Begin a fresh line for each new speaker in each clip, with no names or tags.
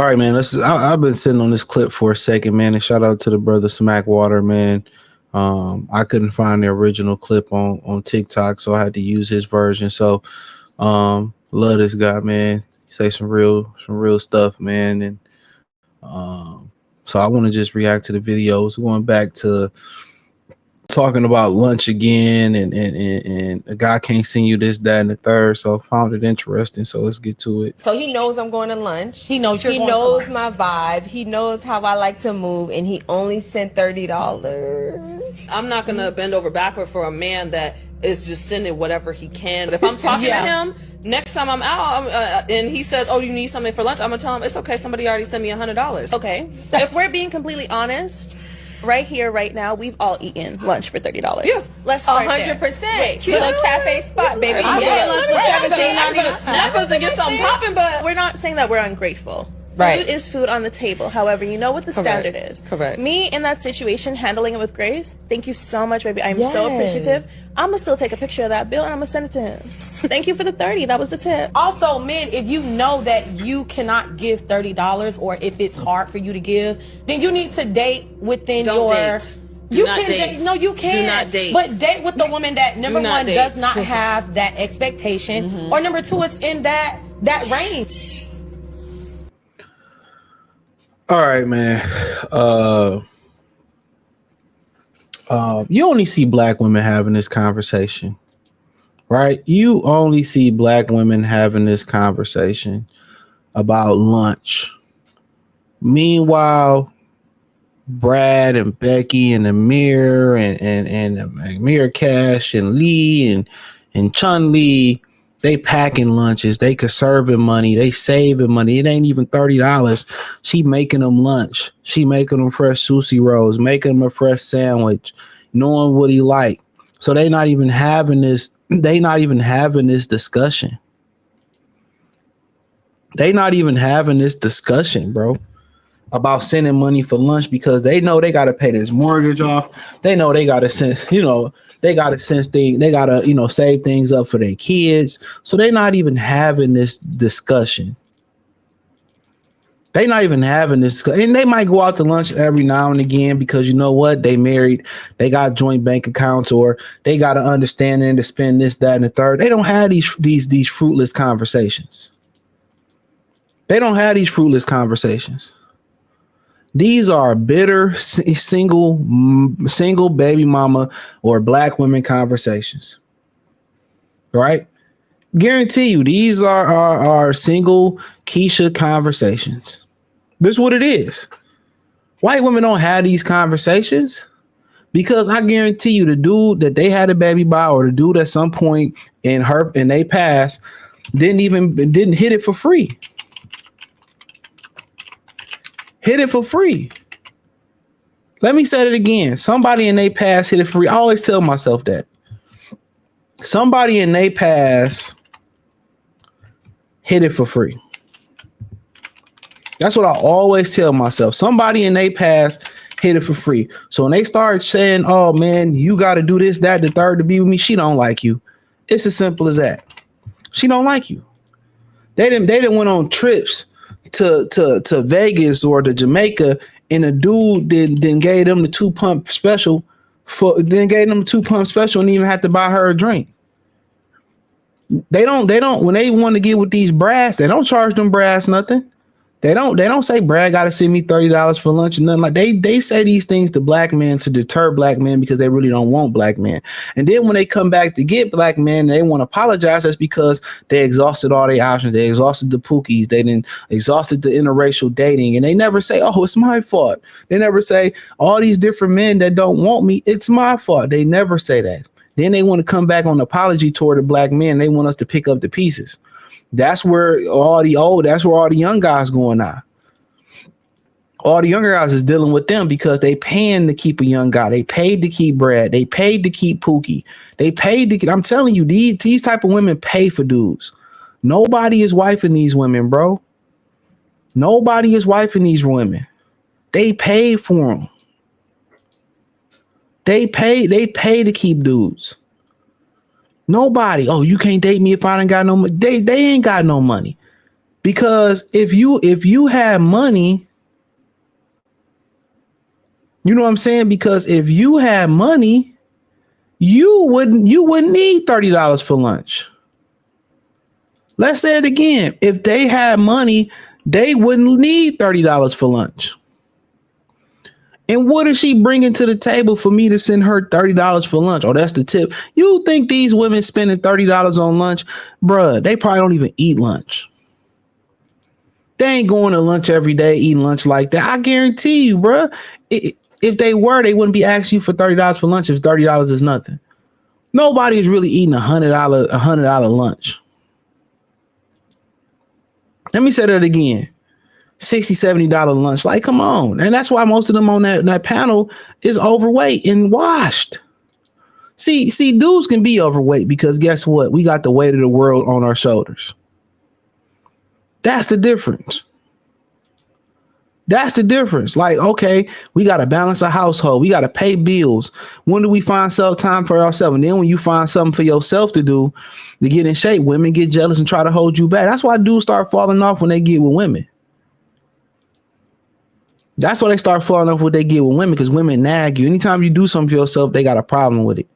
right, man. I've been sitting on this clip for a second, man. And shout out to the brother Smackwater, man. I couldn't find the original clip on TikTok, so I had to use his version. So, love this guy, man. He say some real stuff, man. And so I want to just react to the videos. Going back to talking about lunch again, and a guy can't send you this, that, and the third. So I found it interesting. So let's get to it.
So he knows I'm going to lunch.
He knows you're
He
going to
knows
lunch.
my vibe. He knows how I like to move, and he only sent $30.
I'm not gonna bend over backward for a man that is just sending whatever he can. But if I'm talking to him next time I'm out, and he says, "Oh, you need something for lunch," I'm gonna tell him it's okay. Somebody already sent me $100.
Okay. If we're being completely honest, right here, right now, we've all eaten lunch for $30.
Yes.
Let's start there.
100%.
Little cafe spot, baby.
I'm
You
gonna
get lunch for
I'm gonna
$17.99.
snap us and get something popping, but
We're not saying that we're ungrateful.
Right.
Food is food on the table. However, you know what the standard is.
Correct.
Me in that situation, handling it with grace. Thank you so much, baby. I'm so
Yes.
appreciative. I'm gonna still take a picture of that bill and I'm gonna send it to him. Thank you for the 30. That was the tip.
Also, men, if you know that you cannot give $30 or if it's hard for you to give, then you need to date within
Don't
your.
date. Do
You
not
can
date.
No, you can't.
Do not date.
But date with the woman that number
not
one
date.
does not have that expectation, or number two is in that range.
All right, man. You only see black women having this conversation, right? You only see black women having this conversation about lunch. Meanwhile, Brad and Becky and Amir and Amir Cash and Lee and Chun Li, they packing lunches, they conserving money, they saving money. It ain't even $30. She making them lunch. She making them fresh sushi rolls, making them a fresh sandwich, knowing what he like. So they not even having this. They not even having this discussion. They not even having this discussion, bro, about sending money for lunch because they know they got to pay this mortgage off. They know they got to send, they got to sense things. They got to, save things up for their kids. So they're not even having this discussion. They not even having this. And they might go out to lunch every now and again because you know what? They married. They got joint bank accounts or they got an understanding to spend this, that, and the third. They don't have these fruitless conversations. They don't have these fruitless conversations. These are bitter single baby mama or black women conversations, right? Guarantee you, these are single Keisha conversations. This is what it is. White women don't have these conversations because I guarantee you, the dude that they had a baby by or the dude at some point in they past didn't hit it for free. Hit it for free. Let me say it again. Somebody in their past hit it for free. I always tell myself that. Somebody in their past hit it for free. That's what I always tell myself. Somebody in their past hit it for free. So when they start saying, oh man, you got to do this, that, the third to be with me, she don't like you. It's as simple as that. She don't like you. They didn't went on trips to Vegas or to Jamaica, and a dude then gave them the 2-pump special and even had to buy her a drink. They don't when they want to get with these brass, they don't charge them brass nothing. They don't say Brad got to send me $30 for lunch and nothing like they say these things to black men to deter black men because they really don't want black men. And then when they come back to get black men and they want to apologize, that's because they exhausted all their options. They exhausted the pookies. They then exhausted the interracial dating. And they never say, oh, it's my fault. They never say all these different men that don't want me, it's my fault. They never say that. Then they want to come back on apology toward the black men. They want us to pick up the pieces. That's where all the young guys going now. All the younger guys is dealing with them because they paying to keep a young guy. They paid to keep Brad. They paid to keep Pookie. They paid to. I'm telling you, these type of women pay for dudes. Nobody is wifing these women, bro. Nobody is wifing these women. They pay for them. They pay to keep dudes. Nobody. Oh, you can't date me if I ain't got no money. They ain't got no money. Because if you had money, you know what I'm saying? Because if you had money, you wouldn't need $30 for lunch. Let's say it again. If they had money, they wouldn't need $30 for lunch. And what is she bringing to the table for me to send her $30 for lunch? Oh, that's the tip. You think these women spending $30 on lunch? Bruh, they probably don't even eat lunch. They ain't going to lunch every day, eating lunch like that. I guarantee you, bruh. If they were, they wouldn't be asking you for $30 for lunch if $30 is nothing. Nobody is really eating $100 lunch. Let me say that again. $60, $70 lunch. Like, come on. And that's why most of them on that panel is overweight and washed. See, dudes can be overweight because guess what? We got the weight of the world on our shoulders. That's the difference. That's the difference. Like, okay, we got to balance a household. We got to pay bills. When do we find time for ourselves? And then when you find something for yourself to do to get in shape, women get jealous and try to hold you back. That's why dudes start falling off when they get with women. That's why they start falling off when they get with women, because women nag you. Anytime you do something for yourself, they got a problem with it.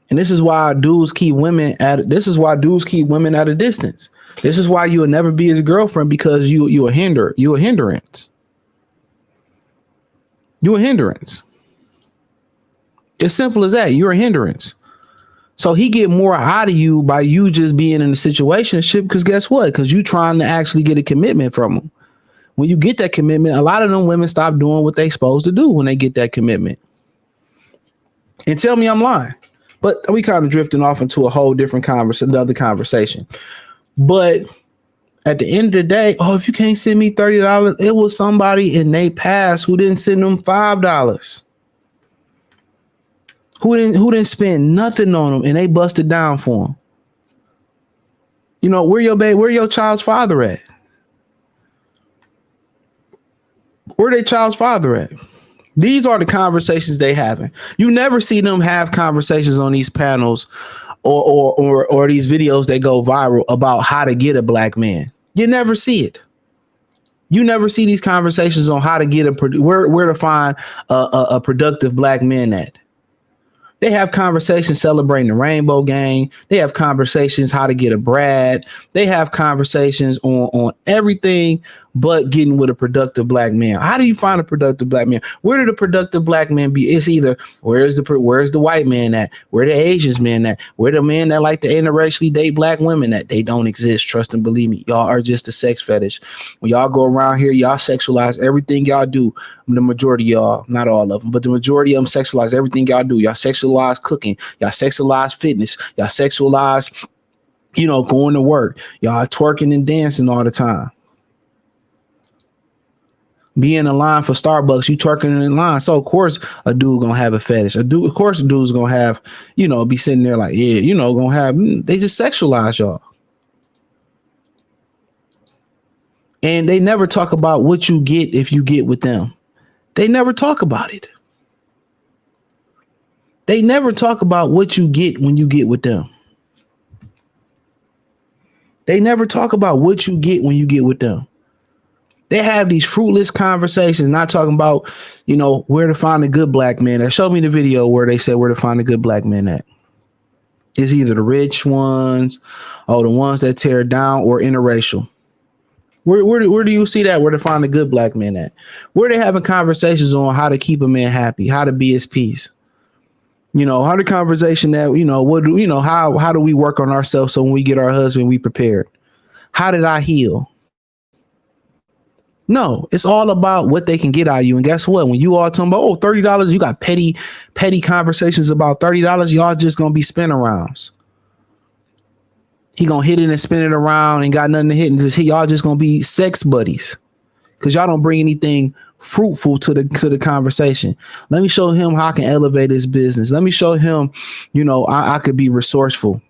And this is why dudes keep women at a distance. This is why you will never be his girlfriend, because you a hindrance. You a hindrance. It's simple as that. You're a hindrance. So he get more out of you by you just being in a situationship, because guess what? Because you trying to actually get a commitment from him. When you get that commitment, a lot of them women stop doing what they supposed to do when they get that commitment. And tell me I'm lying. But we kind of drifting off into a whole different another conversation. But at the end of the day, if you can't send me $30, it was somebody in their past who didn't send them $5. Who didn't spend nothing on them, and they busted down for them. You know, where your child's father at? Where their child's father at? These are the conversations they having. You never see them have conversations on these panels or these videos that go viral about how to get a black man. You never see it. You never see these conversations on how to get where to find a productive black man at. They have conversations celebrating the Rainbow Gang. They have conversations how to get a Brad. They have conversations on everything but getting with a productive black man. How do you find a productive black man? Where did a productive black man be? It's either where's the white man at? Where the Asians men at? Where the men that like to interracially date black women at? They don't exist. Trust and believe me. Y'all are just a sex fetish. When y'all go around here, y'all sexualize everything y'all do. The majority of y'all, not all of them, but the majority of them sexualize everything y'all do. Y'all sexualize cooking. Y'all sexualize fitness. Y'all sexualize, going to work. Y'all twerking and dancing all the time. Be in a line for Starbucks, you twerking in line. So of course a dude gonna have a fetish. Of course a dude's gonna have, be sitting there like, gonna have. They just sexualize y'all. And they never talk about what you get if you get with them. They never talk about it. They never talk about what you get when you get with them. They never talk about what you get when you get with them. They have these fruitless conversations, not talking about, where to find a good black man. Show me the video where they said where to find a good black man at. It's either the rich ones or the ones that tear down or interracial. Where do you see that? Where to find a good black man at? Where they having conversations on how to keep a man happy, how to be his peace. How the conversation that, how do we work on ourselves so when we get our husband, we prepared? How did I heal? No, it's all about what they can get out of you. And guess what? When you all talking about, $30, you got petty conversations about $30, y'all just going to be spin arounds. He going to hit it and spin it around and got nothing to hit. And y'all just going to be sex buddies because y'all don't bring anything fruitful to the conversation. Let me show him how I can elevate his business. Let me show him, I could be resourceful.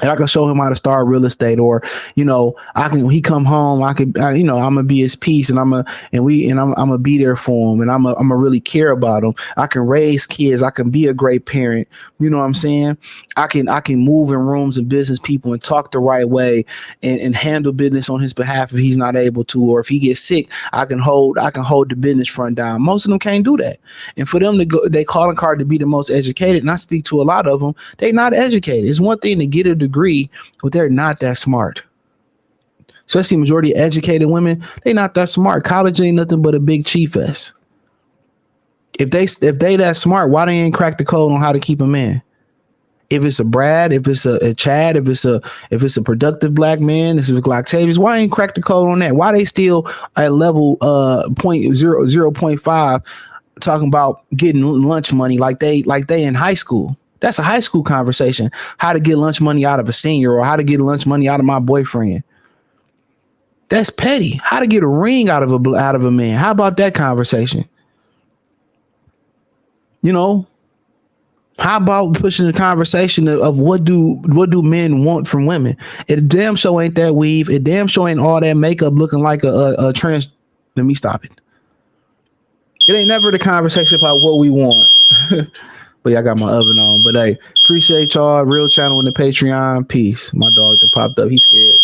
And I can show him how to start real estate, or I can. When he come home, I'm gonna be his piece, and I'm gonna be there for him, and I'm gonna really care about him. I can raise kids. I can be a great parent. You know what I'm saying? I can move in rooms and business people and talk the right way and handle business on his behalf if he's not able to, or if he gets sick, I can hold the business front down. Most of them can't do that, and for them to go, they calling card to be the most educated. And I speak to a lot of them. They not educated. It's one thing to get a degree, but they're not that smart. Especially majority of educated women, they not that smart. College ain't nothing but a big cheat fest. If they that smart, why they ain't crack the code on how to keep a man? If it's a Brad, if it's a Chad, if it's a productive black man, this is Octavius, why ain't crack the code on that? Why they still at level 0.5 talking about getting lunch money like they in high school? That's a high school conversation. How to get lunch money out of a senior, or how to get lunch money out of my boyfriend. That's petty. How to get a ring out of a man. How about that conversation? How about pushing the conversation of what do men want from women? It damn sure ain't that weave. It damn sure ain't all that makeup looking like a trans. Let me stop it. It ain't never the conversation about what we want. But yeah, I got my oven on. But hey, appreciate y'all. Real channel in the Patreon. Peace. My dog that popped up. He's scared.